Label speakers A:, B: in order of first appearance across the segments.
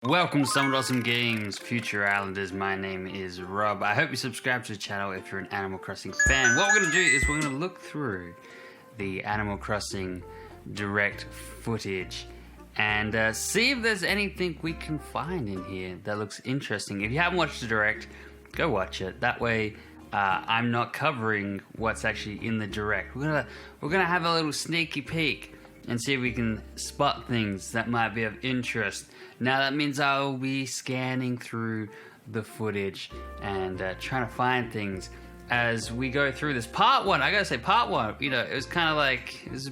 A: Welcome to Some Awesome Games, Future Islanders. My name is Rob. I hope you subscribe to the channel if you're an Animal Crossing fan. What we're going to do is we're going to look through the Animal Crossing direct footage and see if there's anything we can find in here that looks interesting. If you haven't watched the direct, go watch it. That way I'm not covering what's actually in the direct. We're gonna have a little sneaky peek and see if we can spot things that might be of interest. Now that means I'll be scanning through the footage and trying to find things as we go through this. Part one, I gotta say, part one, you know, it was kind of like, it was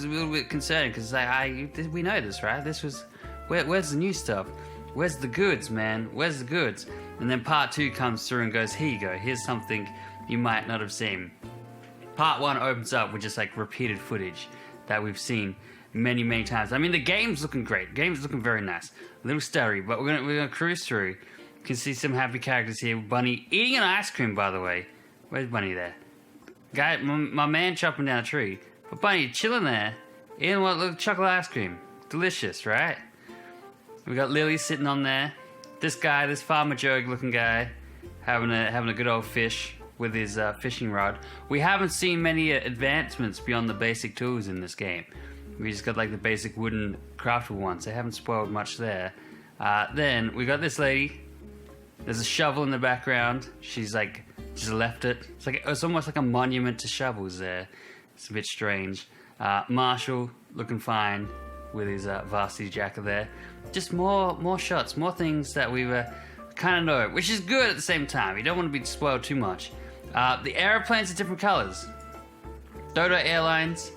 A: a little bit concerning because we know this, right? This was, where's the new stuff? Where's the goods, man? Where's the goods? And then part two comes through and goes, here you go, here's something you might not have seen. Part one opens up with just like repeated footage that we've seen many times. I mean, the game's looking great. The game's looking very nice. A little stuttery, but we're gonna cruise through. You can see some happy characters here. Bunny eating an ice cream, by the way. Where's Bunny there? Guy, my man chopping down a tree. But Bunny chilling there, eating what little chocolate ice cream. Delicious, right? We got Lily sitting on there. This guy, this Farmer Joe looking guy, having a good old fish with his fishing rod. We haven't seen many advancements beyond the basic tools in this game. We just got like the basic wooden craftable ones. They haven't spoiled much there. Then we got this lady. There's a shovel in the background. She's like, just left it. It's almost like a monument to shovels there. It's a bit strange. Marshall looking fine with his varsity jacket there. Just more shots, more things that we were kind of know, which is good at the same time. You don't want to be spoiled too much. The airplanes are different colors. Dodo Airlines.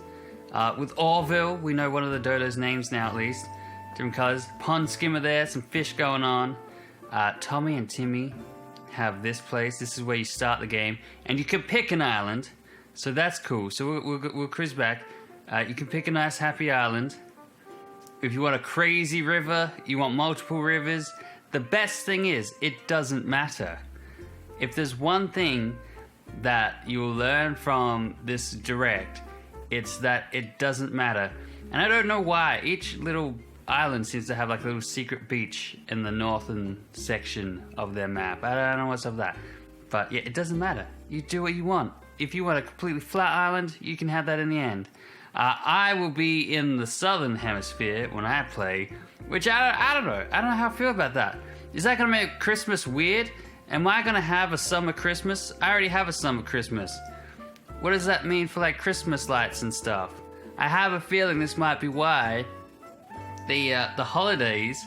A: With Orville, we know one of the Dodo's names now at least. Different colors. Pond skimmer there, some fish going on. Tommy and Timmy have this place. This is where you start the game. And you can pick an island. So that's cool. So we'll cruise back. You can pick a nice happy island. If you want a crazy river, you want multiple rivers. The best thing is, it doesn't matter. If there's one thing that you'll learn from this direct, it's that it doesn't matter. And I don't know why. Each little island seems to have like a little secret beach in the northern section of their map. I don't know what's up with that. But yeah, it doesn't matter. You do what you want. If you want a completely flat island, you can have that in the end. I will be in the southern hemisphere when I play, which I don't know. I don't know how I feel about that. Is that going to make Christmas weird? Am I going to have a summer Christmas? I already have a summer Christmas. What does that mean for like Christmas lights and stuff? I have a feeling this might be why the holidays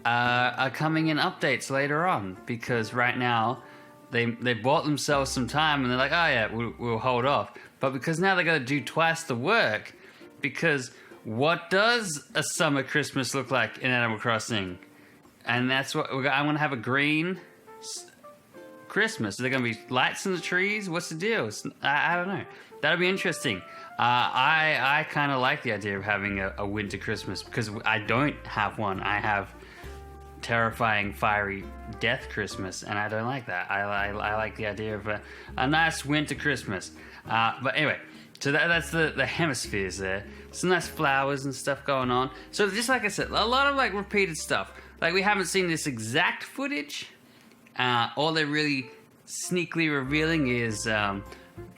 A: are coming in updates later on, because right now they bought themselves some time and they're like, oh yeah, we'll hold off. But because now they got to do twice the work, because what does a summer Christmas look like in Animal Crossing? And that's what I'm gonna have, a green Christmas. Are there going to be lights in the trees? What's the deal? I don't know. That'll be interesting. I kind of like the idea of having a winter Christmas, because I don't have one. I have terrifying, fiery death Christmas, and I don't like that. I like the idea of a nice winter Christmas. But anyway, so that's the hemispheres there. Some nice flowers and stuff going on. So just like I said, a lot of like repeated stuff. Like we haven't seen this exact footage. All they're really sneakily revealing is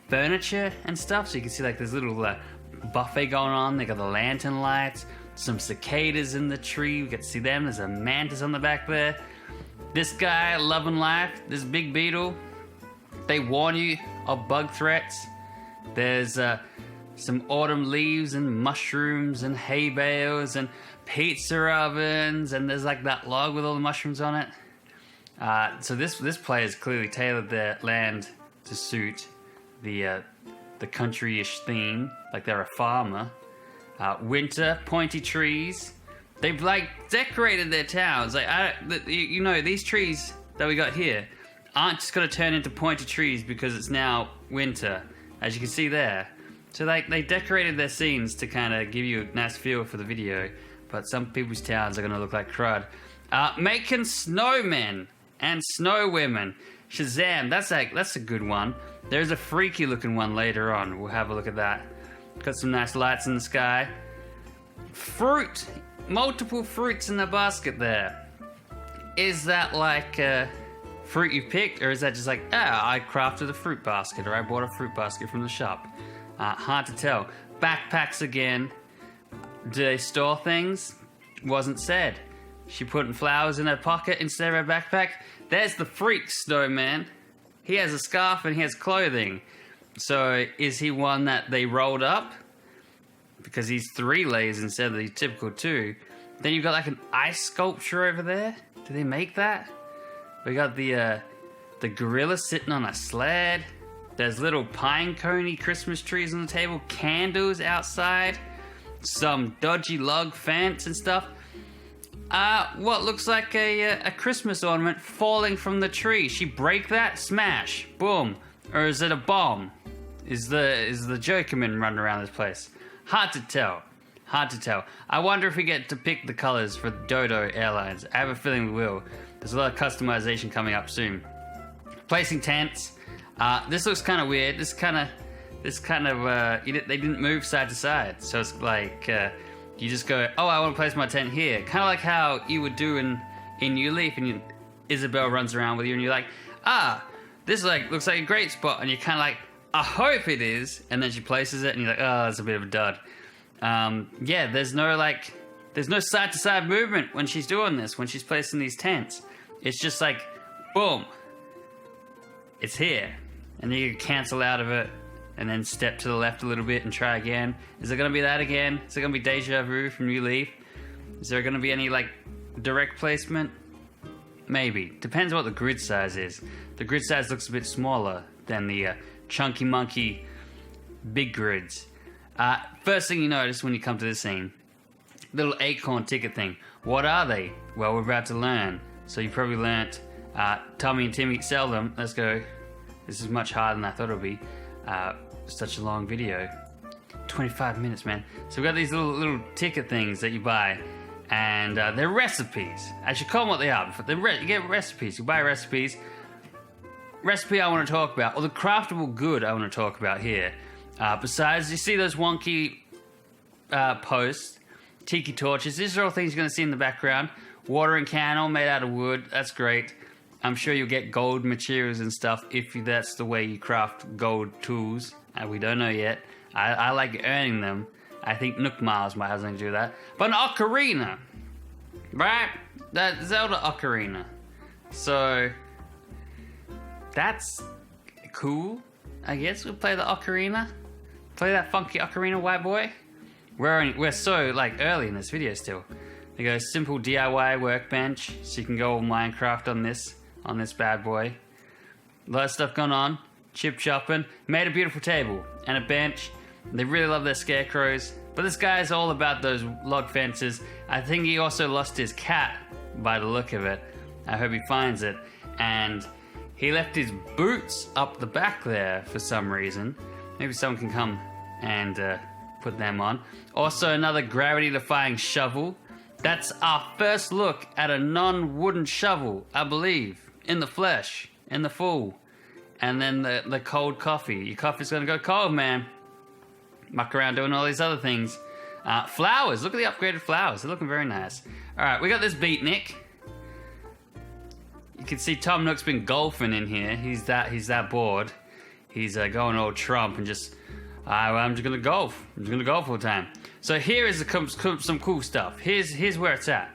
A: furniture and stuff. So you can see like there's a little buffet going on. They got the lantern lights, some cicadas in the tree. We get to see them. There's a mantis on the back there. This guy loving life. This big beetle. They warn you of bug threats. There's some autumn leaves and mushrooms and hay bales and pizza ovens, and there's like that log with all the mushrooms on it. So this player's clearly tailored their land to suit the country-ish theme, like they're a farmer. Winter, pointy trees. They've like decorated their towns. Like you know, these trees that we got here aren't just gonna turn into pointy trees because it's now winter, as you can see there. So like they decorated their scenes to kind of give you a nice feel for the video. But some people's towns are gonna look like crud. Making snowmen and snow women. Shazam, that's a good one. There's a freaky looking one later on. We'll have a look at that. Got some nice lights in the sky. Fruit! Multiple fruits in the basket there. is that like fruit you picked, or is that just like, I crafted a fruit basket, or I bought a fruit basket from the shop? Hard to tell. Backpacks again. Do they store things? Wasn't said. She putting flowers in her pocket instead of her backpack. There's the freak snowman. He has a scarf and he has clothing. So is he one that they rolled up? Because he's 3 layers instead of the typical 2. Then you've got like an ice sculpture over there. Do they make that? We got the gorilla sitting on a sled. There's little pine coney Christmas trees on the table. Candles outside. Some dodgy log fence and stuff. What looks like a Christmas ornament falling from the tree. She break that? Smash. Boom. Or is it a bomb? Is the Jokerman running around this place? Hard to tell. Hard to tell. I wonder if we get to pick the colors for Dodo Airlines. I have a feeling we will. There's a lot of customization coming up soon. Placing tents. This looks kind of weird. This kind of they didn't move side to side. So it's like you just go, oh, I want to place my tent here. Kind of like how you would do in New Leaf, and Isabel runs around with you, and you're like, this looks like a great spot, and you're kind of like, I hope it is, and then she places it, and you're like, oh, that's a bit of a dud. Yeah, there's no side to side movement when she's doing this, when she's placing these tents. It's just like, boom, it's here, and then you can cancel out of it, and then step to the left a little bit and try again. Is it going to be that again? Is it going to be Deja Vu from New Leaf? Is there going to be any, like, direct placement? Maybe. Depends what the grid size is. The grid size looks a bit smaller than the Chunky Monkey big grids. First thing you notice when you come to this scene, little acorn ticket thing. What are they? Well, we're about to learn. So you probably learnt Tommy and Timmy sell them. Let's go. This is much harder than I thought it would be. Such a long video. 25 minutes, man. So we've got these little ticket things that you buy, and they're recipes. I should call them what they are. You get recipes. You buy recipes. Recipe I want to talk about, or the craftable good I want to talk about here. Besides, you see those wonky posts, tiki torches. These are all things you're going to see in the background. Watering can, all made out of wood. That's great. I'm sure you'll get gold materials and stuff if that's the way you craft gold tools. We don't know yet. I like earning them. I think Nook Miles might have something to do with that. But an ocarina, right? That Zelda ocarina. So that's cool. I guess we'll play the ocarina. Play that funky ocarina, white boy. We're so like early in this video still. They go simple DIY workbench, so you can go all Minecraft on this bad boy. A lot of stuff going on. Chip chopping. Made a beautiful table and a bench. They really love their scarecrows. But this guy's all about those log fences. I think he also lost his cat by the look of it. I hope he finds it. And he left his boots up the back there for some reason. Maybe someone can come and put them on. Also another gravity-defying shovel. That's our first look at a non-wooden shovel, I believe. In the flesh, in the full. And then the cold coffee. Your coffee's gonna go cold, man. Muck around doing all these other things. Flowers, look at the upgraded flowers. They're looking very nice. All right, we got this beatnik. You can see Tom Nook's been golfing in here. He's that bored. He's going old Trump and just, I'm just gonna golf. I'm just gonna golf all the time. So here is some cool stuff. Here's where it's at.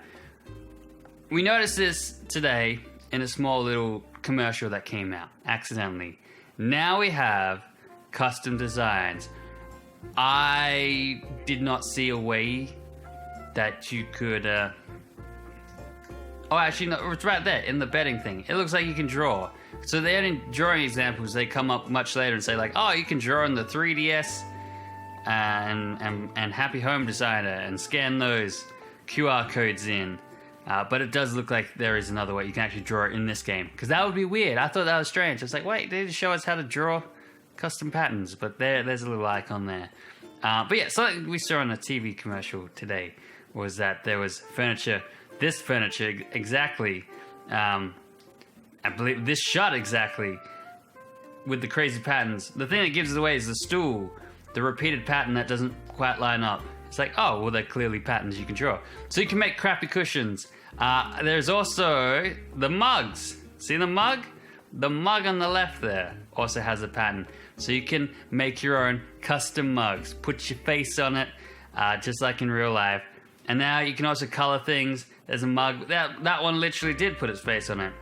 A: We noticed this today in a small little commercial that came out accidentally. Now we have custom designs. I did not see a way that you could oh, actually no, it's right there in the betting thing. It looks like you can draw. So the only drawing examples, they come up much later and say like, oh, you can draw in the 3DS and Happy Home Designer and scan those QR codes in. But it does look like there is another way you can actually draw it in this game. Because that would be weird. I thought that was strange. I was like, wait, they just show us how to draw custom patterns. But there's a little icon there. But yeah, something we saw on a TV commercial today was that there was furniture, this furniture exactly, I believe this shot exactly, with the crazy patterns. The thing that gives it away is the stool, the repeated pattern that doesn't quite line up. It's like, oh, well, they're clearly patterns you can draw. So you can make crappy cushions. There's also the mugs. See the mug? The mug on the left there also has a pattern. So you can make your own custom mugs. Put your face on it, just like in real life. And now you can also color things. There's a mug. That one literally did put its face on it.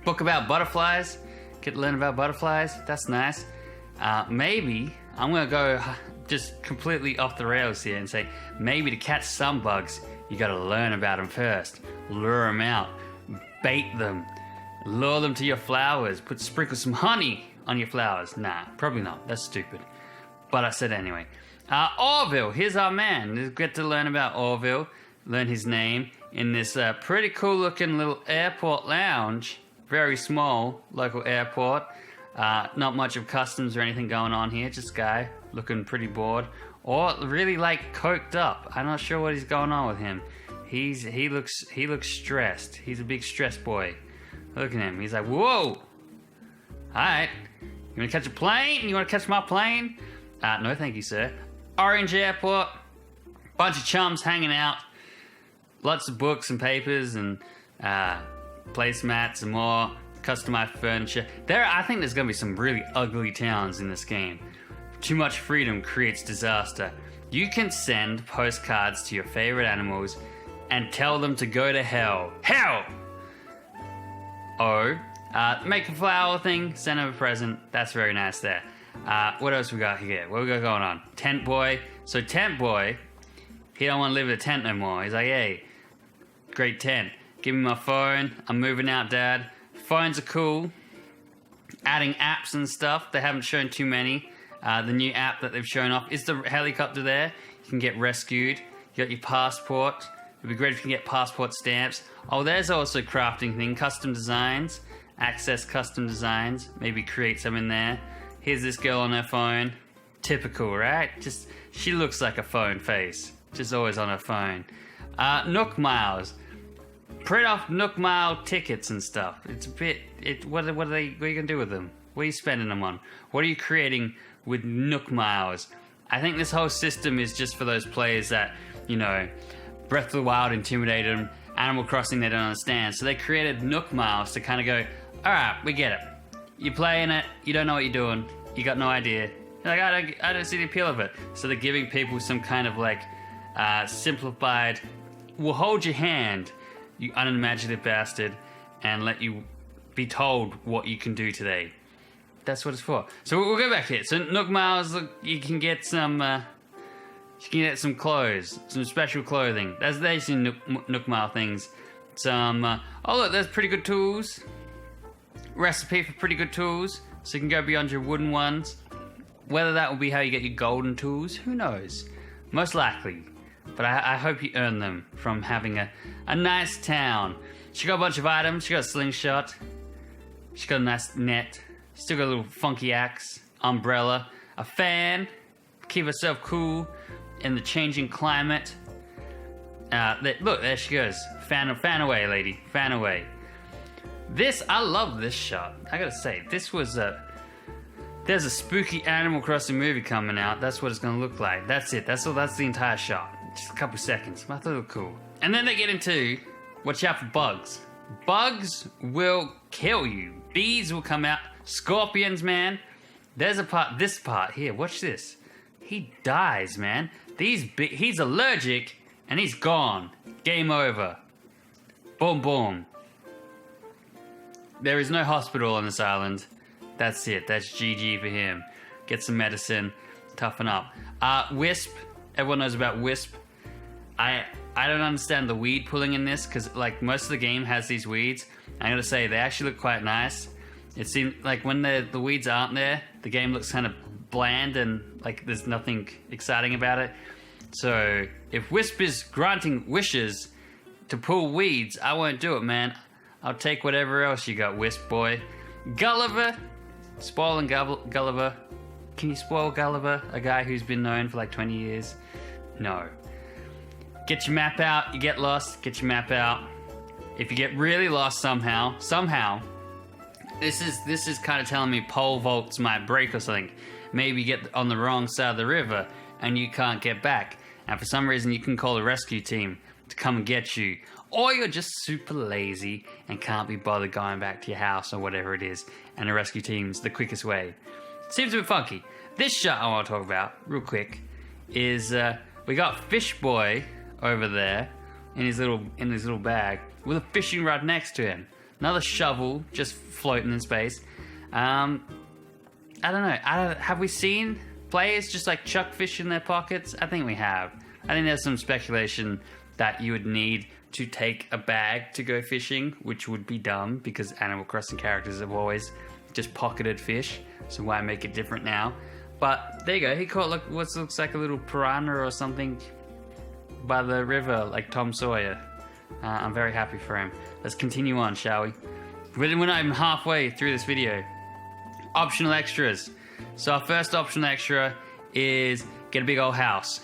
A: Book about butterflies. Get to learn about butterflies. That's nice. Maybe I'm going to go just completely off the rails here and say maybe to catch some bugs, you got to learn about them first. Lure them out. Bait them. Lure them to your flowers. Sprinkle some honey on your flowers. Nah, probably not. That's stupid. But I said anyway. Orville, here's our man. Get to learn about Orville. Learn his name in this pretty cool looking little airport lounge. Very small local airport. Not much of customs or anything going on here. Just guy looking pretty bored. Or really like coked up. I'm not sure what is going on with him. He looks stressed. He's a big stressed boy. Look at him. He's like, whoa! Alright. You wanna catch a plane? You wanna catch my plane? No thank you, sir. Orange Airport. Bunch of chums hanging out. Lots of books and papers and placemats and more customized furniture. I think there's gonna be some really ugly towns in this game. Too much freedom creates disaster. You can send postcards to your favorite animals and tell them to go to hell. Hell! Make a flower thing, send them a present. That's very nice there. What else we got here? What we got going on? Tent boy. So tent boy, he don't want to live in a tent no more. He's like, hey, great tent. Give me my phone. I'm moving out, Dad. Phones are cool. Adding apps and stuff. They haven't shown too many. The new app that they've shown off is the helicopter there. You can get rescued. You got your passport. It'd be great if you can get passport stamps. Oh, there's also crafting thing. Custom designs. Access custom designs. Maybe create some in there. Here's this girl on her phone. Typical, right? Just, she looks like a phone face. Just always on her phone. Nook Miles. Print off Nook Mile tickets and stuff. It's a bit, what are you gonna do with them? What are you spending them on? What are you creating with Nook Miles? I think this whole system is just for those players that, you know, Breath of the Wild intimidated them, Animal Crossing they don't understand. So they created Nook Miles to kind of go, alright, we get it. You're playing it, you don't know what you're doing, you got no idea. You're like, I don't see the appeal of it. So they're giving people some kind of like simplified, we'll hold your hand, you unimaginative bastard, and let you be told what you can do today. That's what it's for. So we'll go back here. So Nook Miles, look, you can get some clothes, some special clothing. There's some Nook Mile things. Some, oh look, there's pretty good tools. Recipe for pretty good tools. So you can go beyond your wooden ones. Whether that will be how you get your golden tools, who knows? Most likely. But I hope you earn them from having a nice town. She got a bunch of items. She got a slingshot. She got a nice net. Still got a little funky axe, umbrella, a fan. Keep herself cool in the changing climate. Look, there she goes. Fan away, lady. Fan away. I love this shot. I gotta say, there's a spooky Animal Crossing movie coming out. That's what it's gonna look like. That's it. That's the entire shot. Just a couple seconds. I thought it looked cool. And then they get into, watch out for bugs. Bugs will kill you. Bees will come out. Scorpions, man. There's this part here. Watch this. He dies, man. He's allergic and he's gone. Game over. Boom, boom. There is no hospital on this island. That's it. That's GG for him. Get some medicine. Toughen up. Wisp. Everyone knows about Wisp. I don't understand the weed pulling in this because like most of the game has these weeds. I gotta say they actually look quite nice. It seems like when the weeds aren't there, the game looks kind of bland and like there's nothing exciting about it. So if Wisp is granting wishes to pull weeds, I won't do it, man. I'll take whatever else you got, Wisp boy. Gulliver. Spoiling Gulliver. Can you spoil Gulliver? A guy who's been known for like 20 years? No. Get your map out. You get lost. Get your map out. If you get really lost somehow, this is kind of telling me pole vaults might break or something. Maybe you get on the wrong side of the river and you can't get back. And for some reason you can call a rescue team to come and get you. or you're just super lazy and can't be bothered going back to your house or whatever it is, and the rescue team's the quickest way. Seems a bit funky. This shot I want to talk about real quick is we got Fish Boy over there in his little bag with a fishing rod next to him. Another shovel just floating in space. I don't know. Have we seen players just like chuck fish in their pockets? I think we have. I think there's some speculation that you would need to take a bag to go fishing, which would be dumb because Animal Crossing characters have always just pocketed fish. So why make it different now? But there you go. He caught what looks like a little piranha or something by the river, like Tom Sawyer. I'm very happy for him. Let's continue on, shall we? We're not even halfway through this video. Optional extras. So our first optional extra is get a big old house,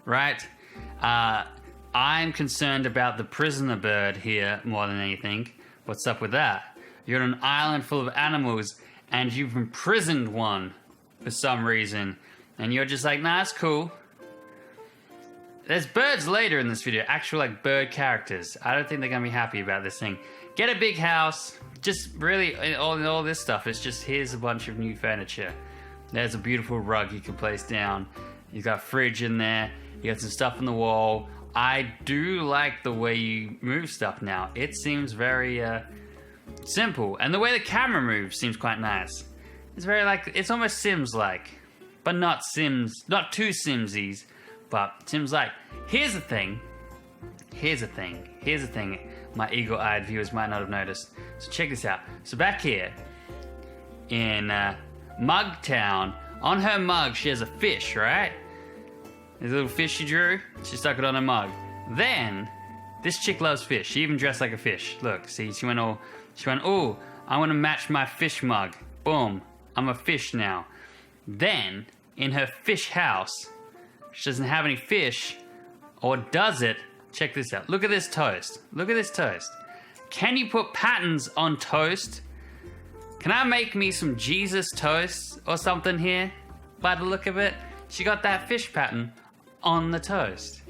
A: right? I'm concerned about the prisoner bird here more than anything. What's up with that? You're on an island full of animals and you've imprisoned one for some reason. And you're just like, nah, that's cool. There's birds later in this video, actual like bird characters. I don't think they're gonna be happy about this thing. Get a big house. Just really, all this stuff, it's just here's a bunch of new furniture. There's a beautiful rug you can place down. You've got a fridge in there. You got some stuff on the wall. I do like the way you move stuff now. It seems very simple. And the way the camera moves seems quite nice. It's very like, it's almost Sims-like. But not Sims, not too Simsies, but Sims-like. Here's the thing my eagle-eyed viewers might not have noticed. So check this out. So back here in Mugtown, on her mug she has a fish, right? There's a little fish she drew. She stuck it on her mug. Then this chick loves fish. She even dressed like a fish. Look, see, she went, oh, I want to match my fish mug. Boom, I'm a fish now. Then in her fish house, she doesn't have any fish, or does it? Check this out. Look at this toast. Look at this toast. Can you put patterns on toast? Can I make me some Jesus toast or something here? By the look of it, she got that fish pattern on the toast.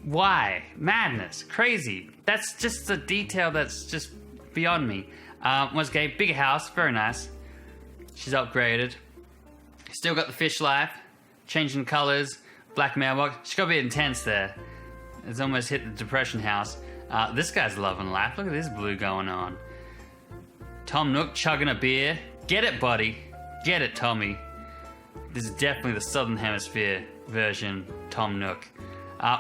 A: Why? Madness. Crazy. That's just a detail that's just beyond me. Once again, bigger house. Very nice. She's upgraded. Still got the fish life. Changing colors. Black mailbox. She got a bit intense there. It's almost hit the depression house. This guy's loving life. Look at this blue going on. Tom Nook chugging a beer. Get it, buddy. Get it, Tommy. This is definitely the Southern Hemisphere version Tom Nook.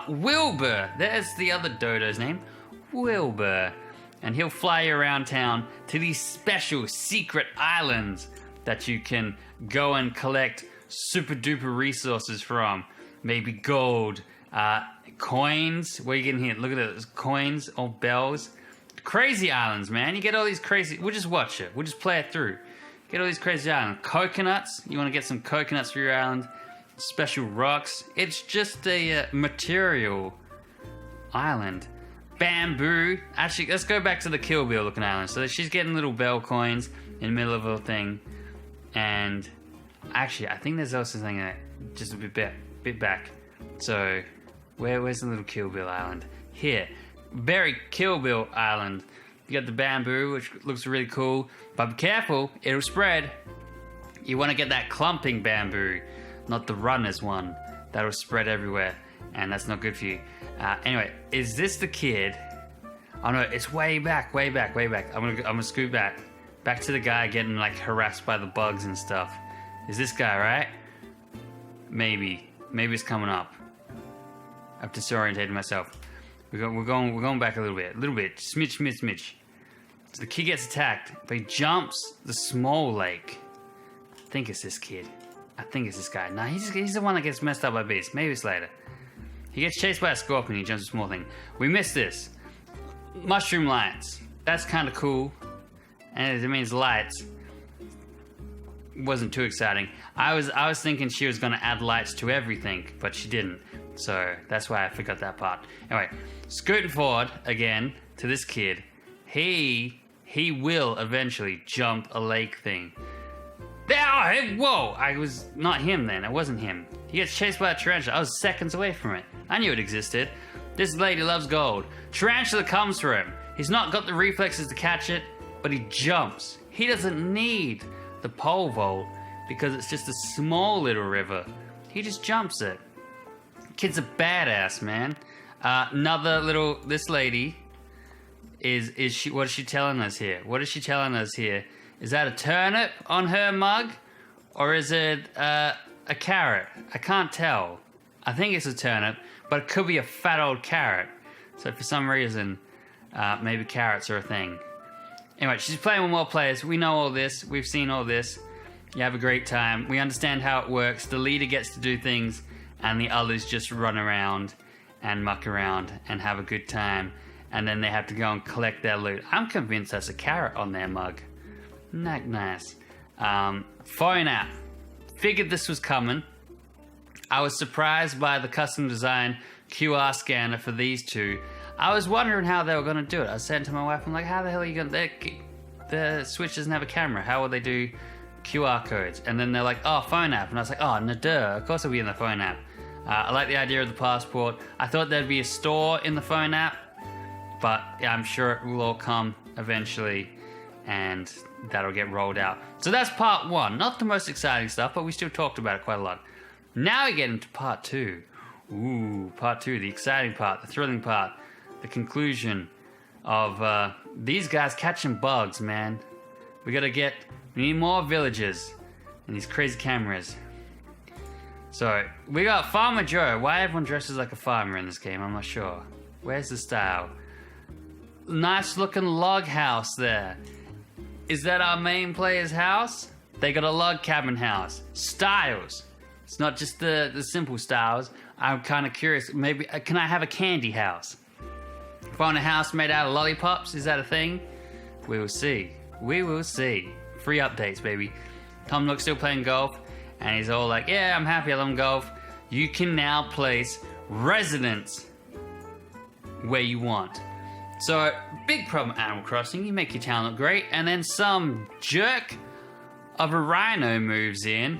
A: Wilbur. There's the other dodo's name. Wilbur. And he'll fly you around town to these special secret islands that you can go and collect super duper resources from. Maybe gold, coins. Where you getting here? Look at those coins or bells. Crazy islands, man. You get all these crazy. We'll just watch it. We'll just play it through. Get all these crazy islands. Coconuts. You want to get some coconuts for your island. Special rocks. It's just a material island. Bamboo. Actually, let's go back to the Kill Bill looking island. So she's getting little bell coins in the middle of a thing. And actually, I think there's also something that just a bit back. So where's the little Kill Bill island? Here. Very Kill Bill island. You got the bamboo, which looks really cool. But be careful, it'll spread. You want to get that clumping bamboo, not the runners one. That'll spread everywhere, and that's not good for you. Anyway, is this the kid? Oh no, it's way back. I'm gonna scoot back to the guy getting like harassed by the bugs and stuff. Is this guy, right? Maybe it's coming up. I've disorientated myself. We're going back a little bit, smidge. So the kid gets attacked, but he jumps the small lake. I think it's this kid. I think it's this guy. No, he's the one that gets messed up by bees. Maybe it's later. He gets chased by a scorpion. He jumps a small thing. We missed this. Mushroom lights. That's kind of cool. And it means lights. Wasn't too exciting. I was thinking she was going to add lights to everything, but she didn't. So that's why I forgot that part. Anyway, scooting forward again to this kid. He will eventually jump a lake thing. Whoa! I was not him then. It wasn't him. He gets chased by a tarantula. I was seconds away from it. I knew it existed. This lady loves gold. Tarantula comes for him. He's not got the reflexes to catch it, but he jumps. He doesn't need the pole vault because it's just a small little river. He just jumps it. Kid's a badass, man. This lady is she? What is she telling us here? What is she telling us here? Is that a turnip on her mug, or is it a carrot? I can't tell. I think it's a turnip, but it could be a fat old carrot. So for some reason, maybe carrots are a thing. Anyway, she's playing with more players. We know all this. We've seen all this. You have a great time. We understand how it works. The leader gets to do things, and the others just run around and muck around and have a good time. And then they have to go and collect their loot. I'm convinced that's a carrot on their mug. Nice. Phone app. Figured this was coming. I was surprised by the custom design QR scanner for these two. I was wondering how they were going to do it. I was saying to my wife, I'm like, how the hell are you going to... The Switch doesn't have a camera. How will they do QR codes? And then they're like, oh, phone app. And I was like, oh, no, duh. Of course it'll be in the phone app. I like the idea of the passport. I thought there'd be a store in the phone app. But yeah, I'm sure it will all come eventually. And that'll get rolled out. So that's part one. Not the most exciting stuff, but we still talked about it quite a lot. Now we get into part two. Ooh, part two, the exciting part, the thrilling part, the conclusion of these guys catching bugs, man. We need more villagers and these crazy cameras. So, we got Farmer Joe. Why everyone dresses like a farmer in this game, I'm not sure. Where's the style? Nice looking log house there. Is that our main player's house? They got a log cabin house. Styles. It's not just the simple styles. I'm kind of curious. Maybe, can I have a candy house? Find a house made out of lollipops? Is that a thing? We will see. We will see. Free updates, baby. Tom Nook's still playing golf. And he's all like, yeah, I'm happy, I love golf. You can now place residents where you want. So, big problem at Animal Crossing. You make your town look great, and then some jerk of a rhino moves in,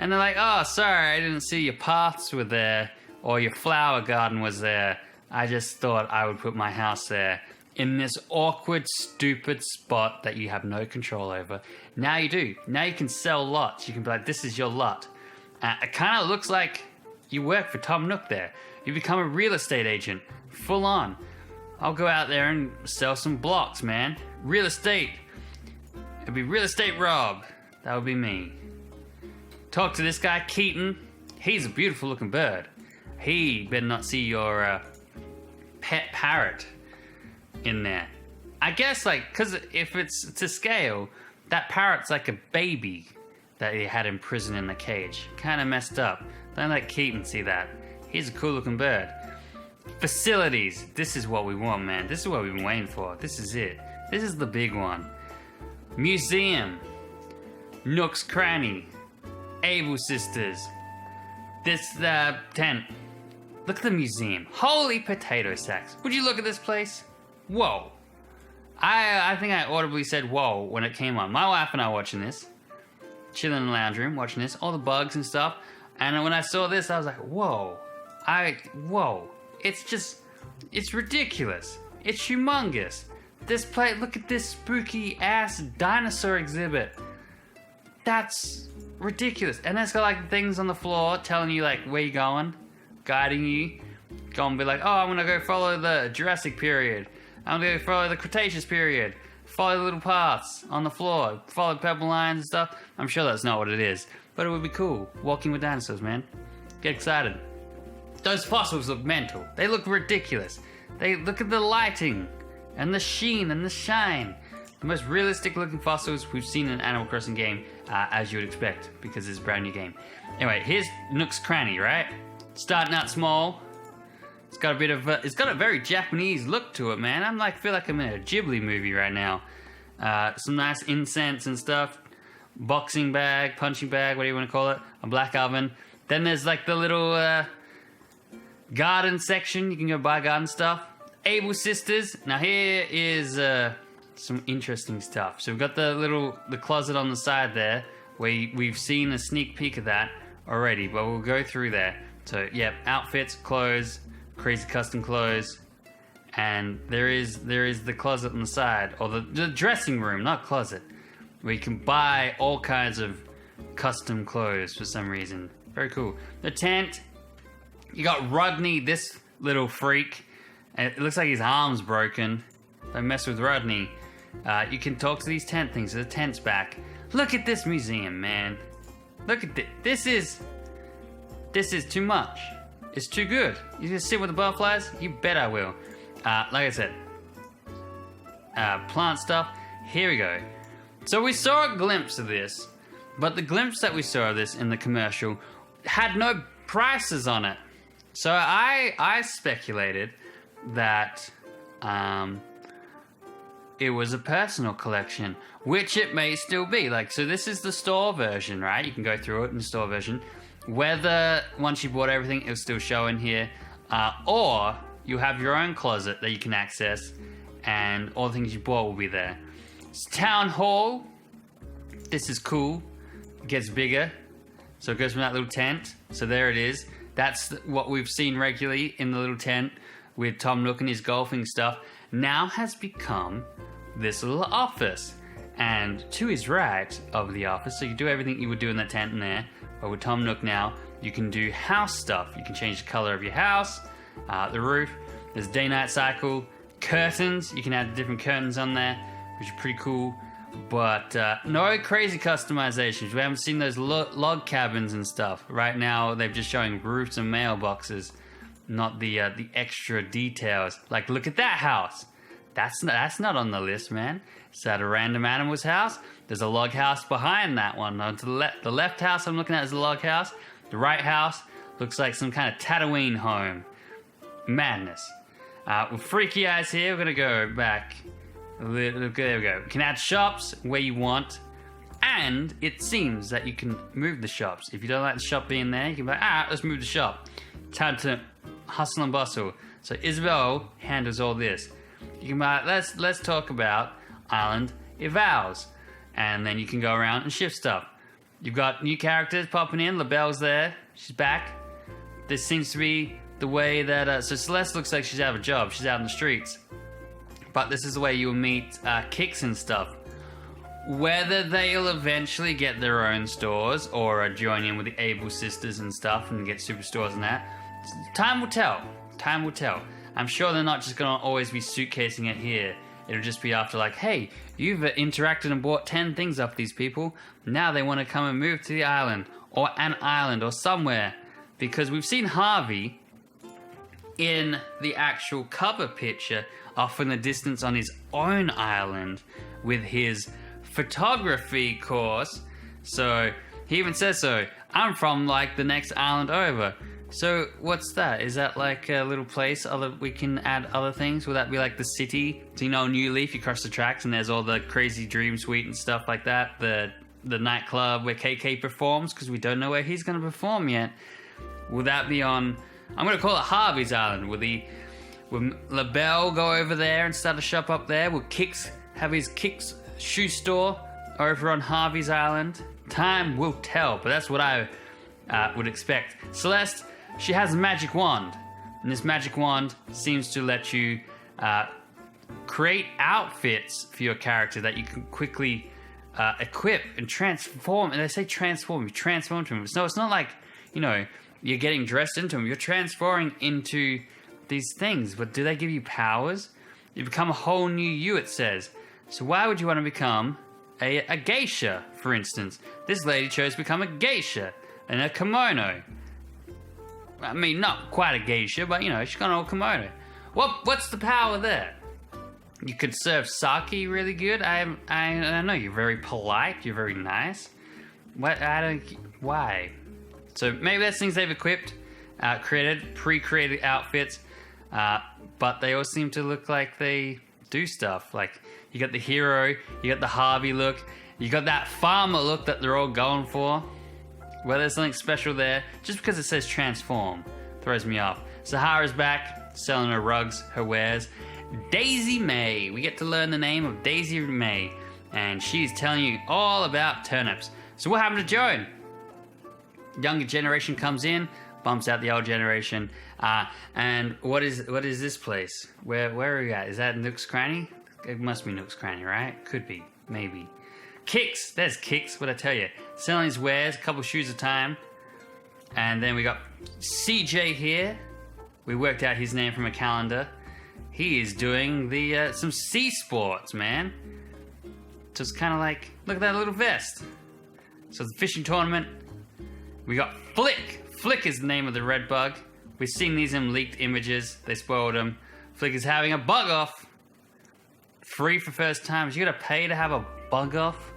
A: and they're like, oh, sorry, I didn't see your paths were there, or your flower garden was there. I just thought I would put my house there in this awkward, stupid spot that you have no control over. Now you do. Now you can sell lots. You can be like, this is your lot. It kind of looks like you work for Tom Nook there. You become a real estate agent, full on. I'll go out there and sell some blocks, man. Real estate. It'd be Real Estate Rob. That would be me. Talk to this guy, Keaton. He's a beautiful looking bird. He better not see your pet parrot in there. I guess, like, because if it's to scale, that parrot's like a baby that he had in prison in the cage. Kind of messed up. Don't let Keaton see that. He's a cool looking bird. Facilities. This is what we want, man. This is what we've been waiting for. This is it. This is the big one. Museum. Nook's Cranny. Able Sisters. This tent. Look at the museum. Holy potato sacks. Would you look at this place? Whoa. I think I audibly said whoa when it came on. My wife and I watching this. Chilling in the lounge room, watching this. All the bugs and stuff. And when I saw this, I was like, whoa. Whoa. It's ridiculous. It's humongous. This place, look at this spooky ass dinosaur exhibit. That's ridiculous. And it's got like things on the floor telling you like where you're going, guiding you. Go and be like, oh, I'm gonna go follow the Jurassic period. I'm gonna go follow the Cretaceous period. Follow the little paths on the floor. Follow pebble lines and stuff. I'm sure that's not what it is. But it would be cool. Walking with dinosaurs, man. Get excited. Those fossils look mental. They look ridiculous. They look at the lighting and the sheen and the shine. The most realistic looking fossils we've seen in an Animal Crossing game, as you would expect, because it's a brand new game. Anyway, here's Nook's Cranny, right? Starting out small. It's got a bit of it's got a very Japanese look to it, man. feel like I'm in a Ghibli movie right now. Some nice incense and stuff. Boxing bag, punching bag, what do you want to call it? A black oven. Then there's like the little garden section. You can go buy garden stuff. Able Sisters. Now here is some interesting stuff. So we've got the closet on the side there, where we've seen a sneak peek of that already, but we'll go through there. So yeah, outfits, clothes, crazy custom clothes. And there is the closet on the side, or the dressing room, not closet, where you can buy all kinds of custom clothes for some reason. Very cool. The tent, you got Rodney, this little freak. And it looks like his arm's broken. Don't mess with Rodney. You can talk to these tent things. The tent's back. Look at this museum, man. Look at this. This is too much. It's too good. You gonna sit with the butterflies? You bet I will. Like I said, plant stuff. Here we go. So we saw a glimpse of this, but the glimpse that we saw of this in the commercial had no prices on it. So I speculated that it was a personal collection, which it may still be. Like, so this is the store version, right? You can go through it in the store version. Whether once you bought everything, it'll still show in here, or you have your own closet that you can access, and all the things you bought will be there. It's Town Hall. This is cool. It gets bigger, so it goes from that little tent. So there it is. That's what we've seen regularly in the little tent with Tom Nook and his golfing stuff. Now has become this little office, and to his right of the office, so you do everything you would do in the tent in there, but with Tom Nook now, you can do house stuff. You can change the color of your house, the roof. There's day-night cycle, curtains. You can add different curtains on there, which is pretty cool. But no crazy customizations. We haven't seen those log cabins and stuff. Right now, they're just showing roofs and mailboxes, not the extra details. Like, look at that house. That's not on the list, man. Is that a random animal's house? There's a log house behind that one. To the left house I'm looking at is a log house. The right house looks like some kind of Tatooine home. Madness. With freaky eyes here, we're gonna go back. There we go. You can add shops where you want, and it seems that you can move the shops. If you don't like the shop being there, you can be like, let's move the shop. Time to hustle and bustle. So Isabel handles all this. You can buy, let's talk about Island Evals, and then you can go around and shift stuff. You've got new characters popping in. LaBelle's there. She's back. This seems to be the way that... so Celeste looks like she's out of a job. She's out in the streets. But this is the way you'll meet Kix and stuff. Whether they'll eventually get their own stores or join in with the Able sisters and stuff and get superstores and that, time will tell. Time will tell. I'm sure they're not just going to always be suitcasing it here. It'll just be after like, hey, you've interacted and bought 10 things off these people. Now they want to come and move to the island or an island or somewhere. Because we've seen Harvey in the actual cover picture off in the distance on his own island with his photography course. So he even says so. I'm from like the next island over. So what's that? Is that like a little place we can add other things? Will that be like the city? So you know, New Leaf, you cross the tracks and there's all the crazy Dream Suite and stuff like that. The nightclub where KK performs, because we don't know where he's going to perform yet. Will that be on... I'm going to call it Harvey's Island. Will LaBelle go over there and start a shop up there? Will Kix have his Kix shoe store over on Harvey's Island? Time will tell, but that's what I would expect. Celeste, she has a magic wand, and this magic wand seems to let you create outfits for your character that you can quickly equip and transform. And they say transform, you transform to him. So it's not like, you know, you're getting dressed into them. You're transforming into these things. But do they give you powers? You become a whole new you, it says. So why would you want to become a geisha, for instance? This lady chose to become a geisha in a kimono. I mean, not quite a geisha, but, you know, she's got an old kimono. What's the power there? You could serve sake really good. I know you're very polite. You're very nice. Why? So maybe that's things they've equipped, pre-created outfits, but they all seem to look like they do stuff. Like, you got the hero, you got the Harvey look, you got that farmer look that they're all going for. Well, there's something special there. Just because it says transform throws me off. Sahara's back, selling her rugs, her wares. Daisy May. We get to learn the name of Daisy May, and she's telling you all about turnips. So what happened to Joan? Younger generation comes in, bumps out the old generation. And what is this place? Where are we at? Is that Nook's Cranny? It must be Nook's Cranny, right? Could be, maybe. Kicks, there's Kicks. What I tell you, selling his wares, a couple shoes at a time. And then we got CJ here. We worked out his name from a calendar. He is doing the some sea sports, man. So it's kind of like, look at that little vest. So it's a fishing tournament. We got Flick. Flick is the name of the red bug. We've seen these in leaked images. They spoiled them. Flick is having a bug off. Free for first times. You gotta pay to have a bug off?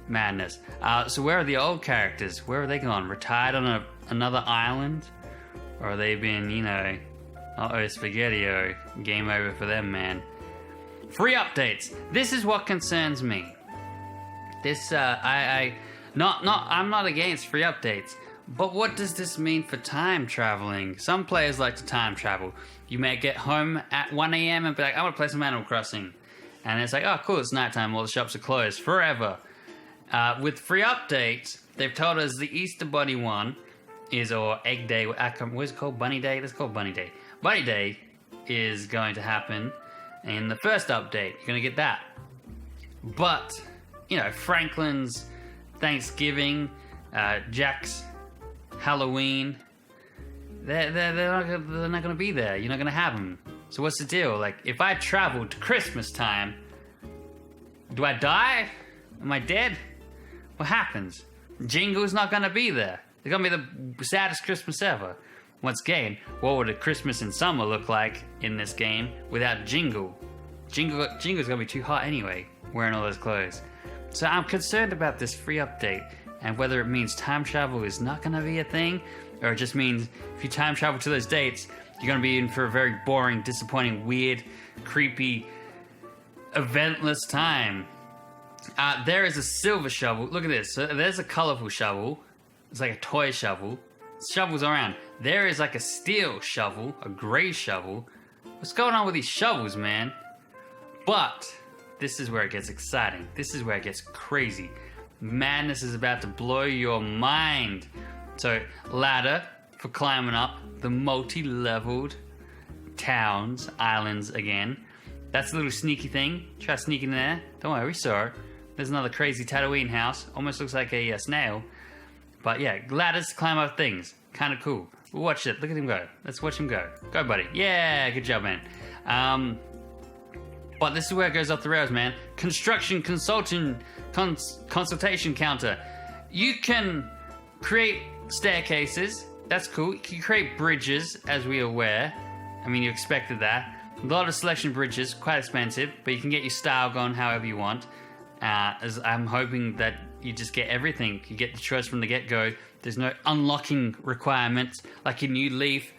A: Madness. So where are the old characters? Where are they gone? Retired on another island? Or are they been, you know, spaghetti-o. Game over for them, man. Free updates. This is what concerns me. This, I'm not against free updates, but what does this mean for time traveling? Some players like to time travel. You may get home at 1 a.m. and be like, I want to play some Animal Crossing. And it's like, oh, cool, it's nighttime, all the shops are closed forever. With free updates, they've told us the Easter Bunny one is, or Egg Day, what is it called? Bunny Day? Let's call it Bunny Day. Bunny Day is going to happen in the first update. You're going to get that. But, you know, Franklin's Thanksgiving, Jack's Halloween, they're not going to be there. You're not going to have them. So what's the deal? Like, if I travel to Christmas time, do I die? Am I dead? What happens? Jingle's not going to be there. It's going to be the saddest Christmas ever. Once again, what would a Christmas in summer look like in this game without Jingle? Jingle's going to be too hot anyway, wearing all those clothes. So I'm concerned about this free update and whether it means time travel is not going to be a thing, or it just means if you time travel to those dates, you're going to be in for a very boring, disappointing, weird, creepy, eventless time. There is a silver shovel. Look at this. So there's a colorful shovel. It's like a toy shovel. Shovels around. There is like a steel shovel, a gray shovel. What's going on with these shovels, man? But this is where it gets exciting. This is where it gets crazy. Madness is about to blow your mind. So, ladder for climbing up the multi-leveled towns, islands again. That's a little sneaky thing. Try sneaking in there. Don't worry, we saw it. There's another crazy Tatooine house. Almost looks like a snail. But yeah, ladders to climb up things. Kind of cool. We'll watch it. Look at him go. Let's watch him go. Go, buddy. Yeah, good job, man. But this is where it goes off the rails, man. Construction consultation counter. You can create staircases. That's cool. You can create bridges, as we are aware. I mean, you expected that. A lot of selection bridges, quite expensive, but you can get your style going however you want. As I'm hoping that you just get everything. You get the choice from the get-go. There's no unlocking requirements like in New Leaf.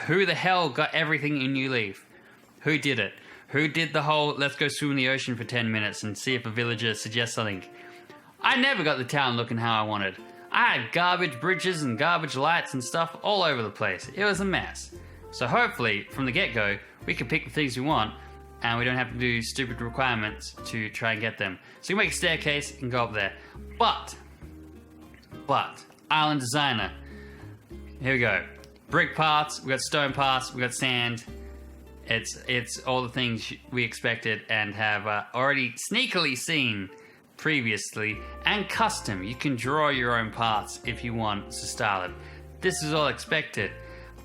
A: Who the hell got everything in New Leaf? Who did it? Who did the whole let's go swim in the ocean for 10 minutes and see if a villager suggests something? I never got the town looking how I wanted. I had garbage bridges and garbage lights and stuff all over the place. It was a mess. So hopefully, from the get-go, we can pick the things we want and we don't have to do stupid requirements to try and get them. So you can make a staircase and go up there. But, island designer. Here we go. Brick paths, we got stone paths, we got sand. It's all the things we expected and have already sneakily seen previously. And custom, you can draw your own paths if you want to style it. This is all expected.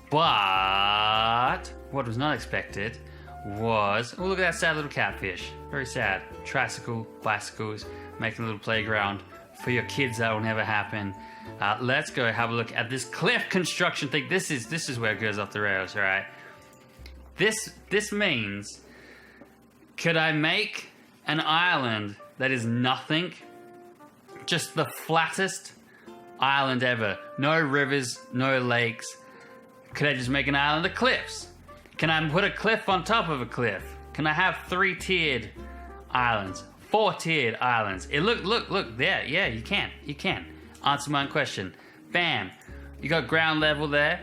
A: But what was not expected was, oh, look at that sad little catfish. Very sad. Tricycle, bicycles, making a little playground for your kids. That will never happen. Let's go have a look at this cliff construction thing. This is where it goes off the rails, all right? This means, could I make an island that is nothing? Just the flattest island ever. No rivers, no lakes. Could I just make an island of cliffs? Can I put a cliff on top of a cliff? Can I have 3-tiered islands? 4-tiered islands? Look there. Yeah, you can. Answer my own question. Bam. You got ground level there.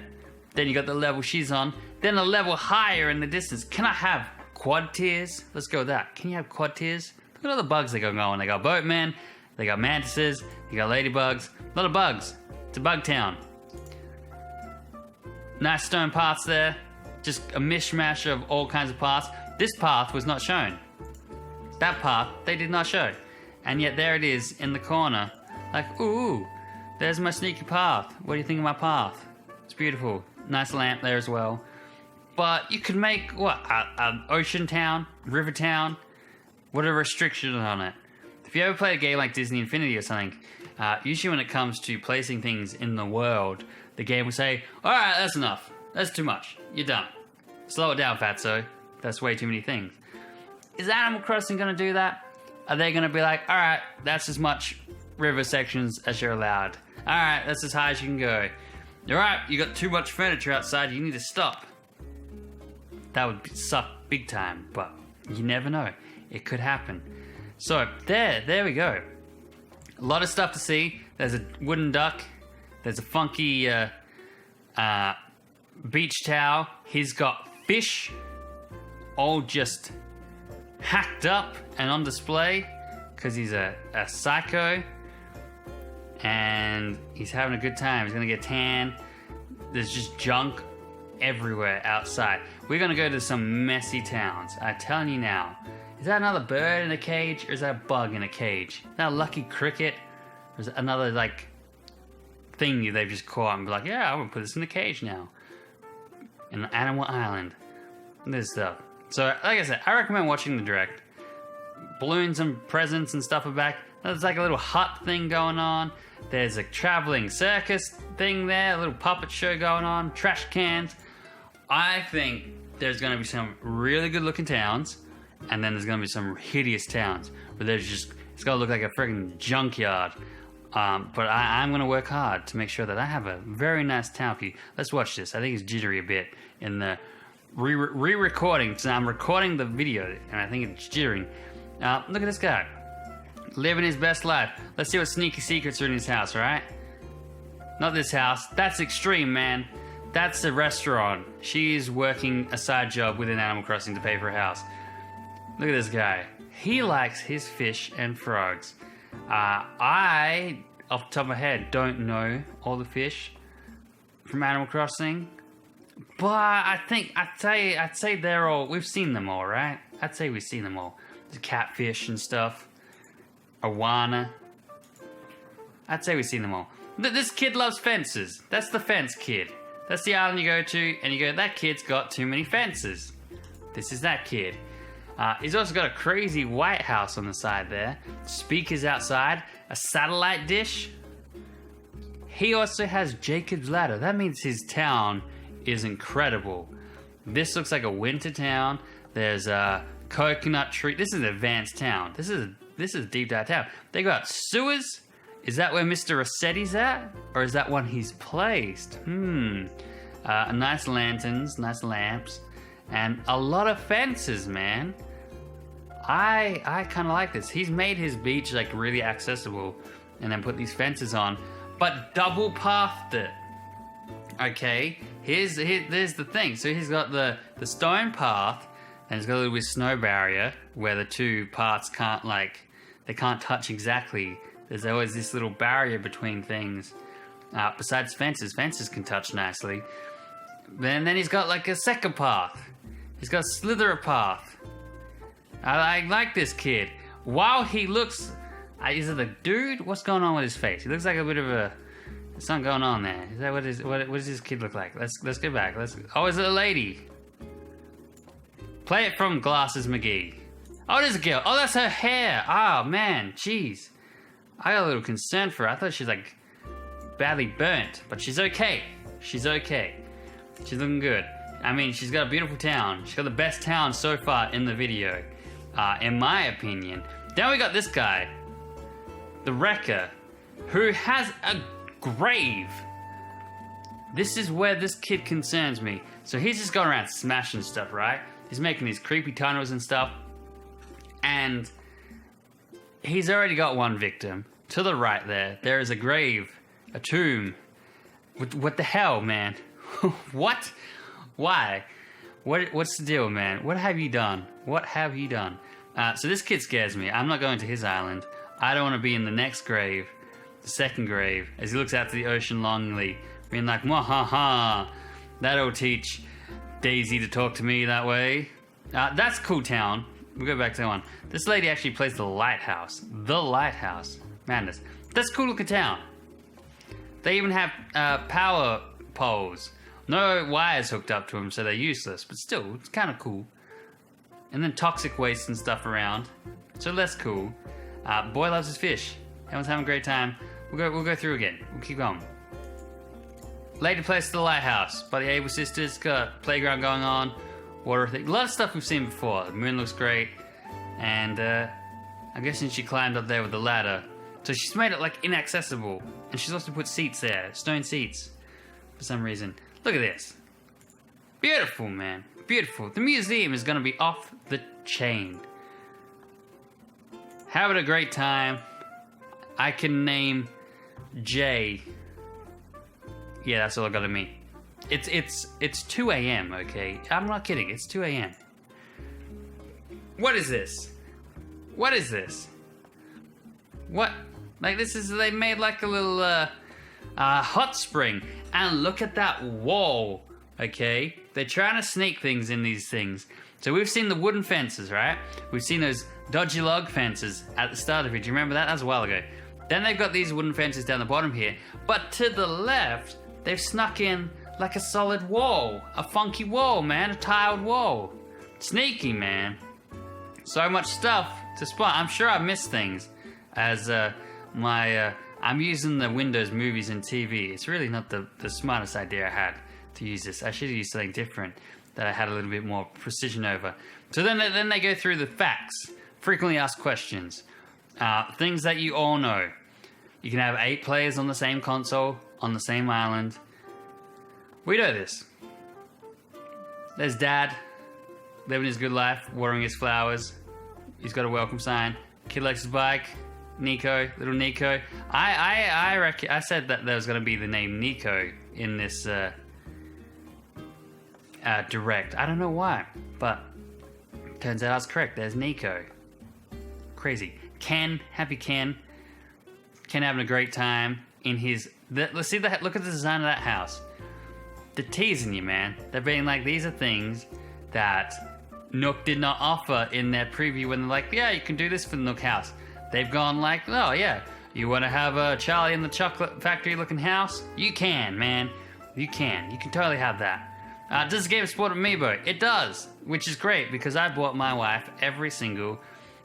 A: Then you got the level she's on. Then a level higher in the distance. Can I have quad tiers? Let's go with that. Can you have quad tiers? Look at all the bugs they got going. They got boatmen. They got mantises. They got ladybugs. A lot of bugs. It's a bug town. Nice stone paths there. Just a mishmash of all kinds of paths. This path was not shown. That path, they did not show. And yet there it is in the corner. Like, ooh, there's my sneaky path. What do you think of my path? It's beautiful. Nice lamp there as well. But you could make, what, an ocean town, river town, what a restriction on it. If you ever play a game like Disney Infinity or something, usually when it comes to placing things in the world, the game will say, alright, that's enough. That's too much. You're done. Slow it down, fatso. That's way too many things. Is Animal Crossing going to do that? Are they going to be like, alright, that's as much river sections as you're allowed. Alright, that's as high as you can go. Alright, you got too much furniture outside, you need to stop. That would suck big time, but you never know. It could happen. So, there we go. A lot of stuff to see. There's a wooden duck. There's a funky beach towel. He's got fish all just hacked up and on display because he's a psycho and he's having a good time. He's gonna get tan. There's just junk everywhere outside. We're gonna go to some messy towns. I'm telling you now. Is that another bird in a cage or is that a bug in a cage? Is that a lucky cricket? Or is it another like thing they've just caught and be like, yeah, I'm gonna put this in a cage now. In Animal Island. This stuff. So, like I said, I recommend watching the direct. Balloons and presents and stuff are back. There's like a little hut thing going on. There's a traveling circus thing there, a little puppet show going on, trash cans. I think there's going to be some really good looking towns, and then there's going to be some hideous towns where there's just, it's going to look like a freaking junkyard. But I'm going to work hard to make sure that I have a very nice town for you. Let's watch this. I think it's jittery a bit in the re-recording. So I'm recording the video, and I think it's jittering. Look at this guy. Living his best life. Let's see what sneaky secrets are in his house, alright? Not this house. That's extreme, man. That's a restaurant. She's working a side job within Animal Crossing to pay for a house. Look at this guy. He likes his fish and frogs. I, off the top of my head, don't know all the fish from Animal Crossing. But I'd say they're all, we've seen them all, right? I'd say we've seen them all. The catfish and stuff. Awana. I'd say we've seen them all. This kid loves fences. That's the fence kid. That's the island you go to, and you go, that kid's got too many fences. This is that kid. He's also got a crazy White House on the side there. Speakers outside. A satellite dish. He also has Jacob's Ladder. That means his town is incredible. This looks like a winter town. There's a coconut tree. This is an advanced town. This is a deep dive town. They got sewers. Is that where Mr. Rossetti's at? Or is that one he's placed? Nice lanterns, nice lamps, and a lot of fences, man. I kind of like this. He's made his beach like really accessible and then put these fences on, but double pathed it. Okay, there's the thing. So he's got the stone path, and he's got a little bit of snow barrier where the two parts can't they can't touch exactly. There's always this little barrier between things. Besides fences can touch nicely. And then he's got like a second path. He's got a slither path. I like this kid. While he looks, is it a dude? What's going on with his face? He looks like a bit of a. There's something going on there. Is that what does this kid look like? Let's go back. Oh, is it a lady? Play it from Glasses McGee. Oh, it is a girl. Oh, that's her hair. Oh man, jeez. I got a little concerned for her. I thought she was like badly burnt, but she's okay. She's okay. She's looking good. I mean, she's got a beautiful town. She's got the best town so far in the video, in my opinion. Then we got this guy, the Wrecker, who has a grave. This is where this kid concerns me. So he's just going around smashing stuff, right? He's making these creepy tunnels and stuff. And he's already got one victim. To the right there is a grave, a tomb. What the hell, man? What? Why? What's the deal, man? What have you done? What have you done? So this kid scares me. I'm not going to his island. I don't want to be in the next grave, the second grave, as he looks out to the ocean longingly, being like, "Mwahaha, That'll teach Daisy to talk to me that way. That's a cool town. We'll go back to that one. This lady actually plays the Lighthouse. The Lighthouse. Madness. That's a cool looking town. They even have power poles. No wires hooked up to them, so they're useless. But still, it's kind of cool. And then toxic waste and stuff around. So less cool. Boy loves his fish. Everyone's having a great time. We'll go through again. We'll keep going. Lady plays the Lighthouse by the Able Sisters. Got a playground going on. Water thing. A lot of stuff we've seen before. The moon looks great. And I'm guessing she climbed up there with the ladder. So she's made it like inaccessible. And she's also put seats there. Stone seats. For some reason. Look at this. Beautiful, man. Beautiful. The museum is going to be off the chain. Having a great time. I can name Jay. Yeah, that's all I got of me. It's 2 a.m., okay? I'm not kidding. It's 2 a.m. What is this? What is this? What? Like, this is... They made like a little hot spring. And look at that wall, okay? They're trying to sneak things in these things. So we've seen the wooden fences, right? We've seen those dodgy log fences at the start of it. Do you remember that? That was a while ago. Then they've got these wooden fences down the bottom here. But to the left, they've snuck in like a solid wall. A funky wall, man. A tiled wall. Sneaky, man. So much stuff to spot. I'm sure I missed things. As I'm using the Windows Movies and TV. It's really not the smartest idea I had to use this. I should have used something different that I had a little bit more precision over. So then they go through the facts. Frequently asked questions. Things that you all know. You can have 8 players on the same console, on the same island. We know this. There's Dad, living his good life, watering his flowers. He's got a welcome sign. Kid likes his bike. Nico, little Nico. I reckon I said that there was going to be the name Nico in this direct. I don't know why, but turns out I was correct. There's Nico. Crazy. Ken, happy Ken. Ken having a great time in his... Let's see that. Look at the design of that house. They're teasing you, man. They're being like, these are things that Nook did not offer in their preview when they're like, yeah, you can do this for the Nook house. They've gone like, oh yeah, you want to have a Charlie in the Chocolate Factory looking house? You can, man. You can. You can totally have that. Does this game support Amiibo? It does, which is great because I bought my wife every single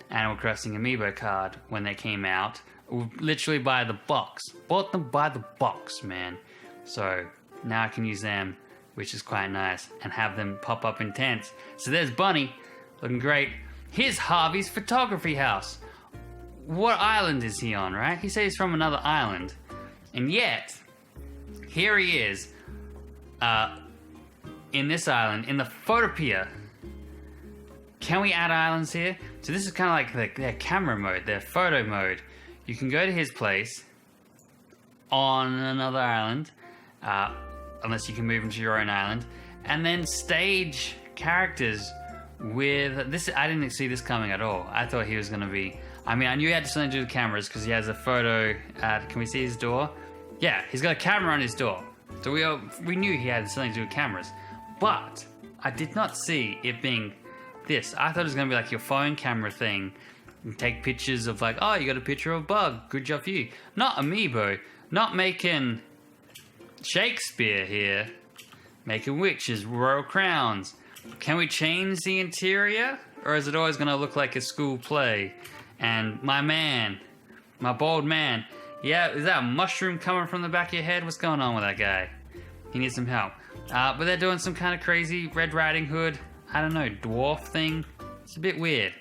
A: Animal Crossing Amiibo card when they came out. Literally by the box. Bought them by the box, man. So now I can use them, which is quite nice, and have them pop up in tents. So there's Bunny, looking great. Here's Harvey's photography house. What island is he on, right? He says he's from another island. And yet, here he is, in this island, in the Photopia. Can we add islands here? So this is kind of like their camera mode, their photo mode. You can go to his place on another island, unless you can move into your own island, and then stage characters with this. I didn't see this coming at all. I thought he was going to be... I mean, I knew he had something to do with cameras because he has a photo. Can we see his door? Yeah, he's got a camera on his door. So we knew he had something to do with cameras. But I did not see it being this. I thought it was going to be like your phone camera thing. You take pictures of like, oh, you got a picture of a bug. Good job for you. Not Amiibo. Not making Shakespeare here. Making witches, royal crowns. Can we change the interior? Or is it always going to look like a school play? And my man, my bald man. Yeah, is that a mushroom coming from the back of your head? What's going on with that guy? He needs some help. But they're doing some kind of crazy Red Riding Hood, I don't know, dwarf thing. It's a bit weird.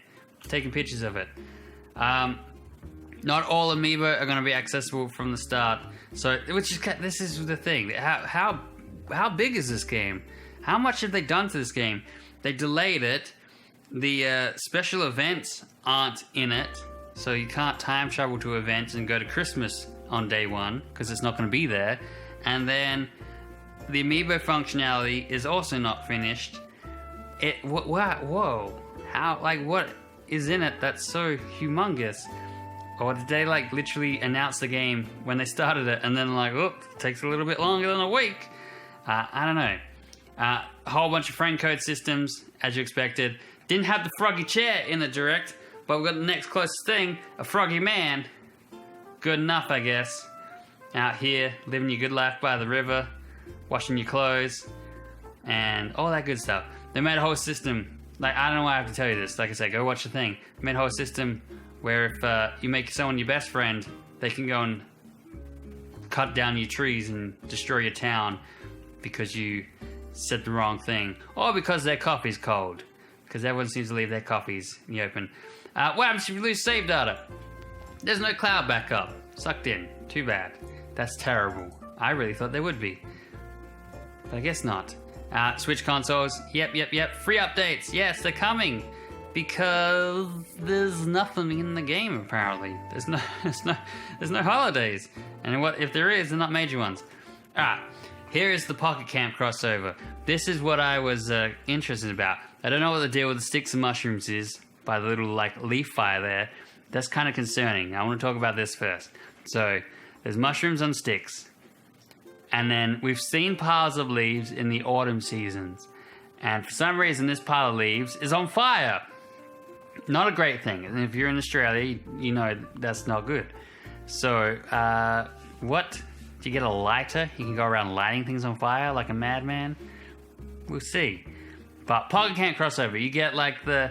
A: Taking pictures of it. Not all Amiibo are going to be accessible from the start. So, this is the thing. How big is this game? How much have they done to this game? They delayed it. The special events aren't in it, so you can't time travel to events and go to Christmas on day one because it's not going to be there. And then the Amiibo functionality is also not finished. Whoa! How? Like, what is in it that's so humongous? Or did they like literally announce the game when they started it and then like, oh, it takes a little bit longer than a week? I don't know. A whole bunch of friend code systems, as you expected. Didn't have the froggy chair in the direct, but we've got the next closest thing, a froggy man. Good enough, I guess. Out here, living your good life by the river, washing your clothes, and all that good stuff. They made a whole system, like, I don't know why I have to tell you this. Like I said, go watch the thing. They made a whole system where if you make someone your best friend, they can go and cut down your trees and destroy your town because you said the wrong thing. Or because their coffee's cold. Because everyone seems to leave their coffees in the open. What happens if you lose save data? There's no cloud backup. Sucked in. Too bad. That's terrible. I really thought there would be. But I guess not. Switch consoles. Yep. Free updates. Yes, they're coming. Because there's nothing in the game, apparently. There's no holidays. And what if there is, they're not major ones. Alright. Here is the Pocket Camp crossover. This is what I was interested about. I don't know what the deal with the sticks and mushrooms is by the little like leaf fire there. That's kind of concerning. I want to talk about this first. So, there's mushrooms on sticks. And then we've seen piles of leaves in the autumn seasons. And for some reason, this pile of leaves is on fire. Not a great thing. And if you're in Australia, you know that's not good. So, what? Do you get a lighter? You can go around lighting things on fire like a madman? We'll see. But Pocket Camp crossover, you get like the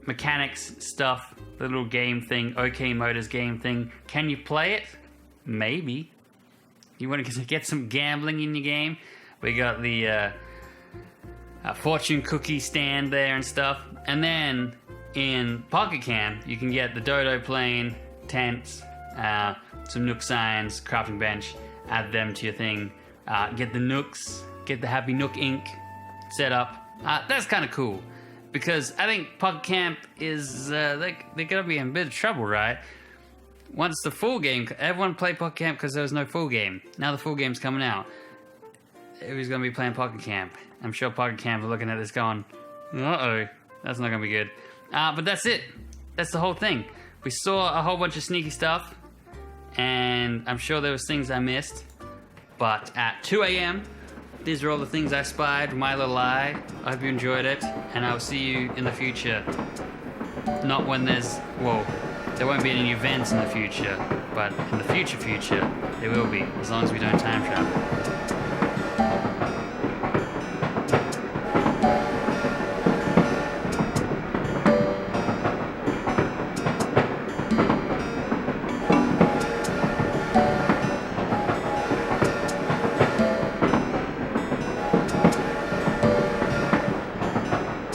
A: mechanics stuff, the little game thing, OK Motors game thing. Can you play it? Maybe. You want to get some gambling in your game? We got the fortune cookie stand there and stuff. And then in Pocket Camp, you can get the dodo plane, tents, some nook signs, crafting bench, add them to your thing. Get the nooks, get the Happy Nook ink set up. That's kind of cool. Because I think Pocket Camp is, they're going to be in a bit of trouble, right? Once the full game, everyone played Pocket Camp because there was no full game. Now the full game's coming out. Everybody's going to be playing Pocket Camp. I'm sure Pocket Camp are looking at this going, uh-oh, that's not going to be good. But that's it. That's the whole thing. We saw a whole bunch of sneaky stuff, and I'm sure there was things I missed. But at 2 a.m., these are all the things I spied with my little eye. I hope you enjoyed it, and I will see you in the future. Not when there's, well, there won't be any events in the future, but in the future, there will be, as long as we don't time travel.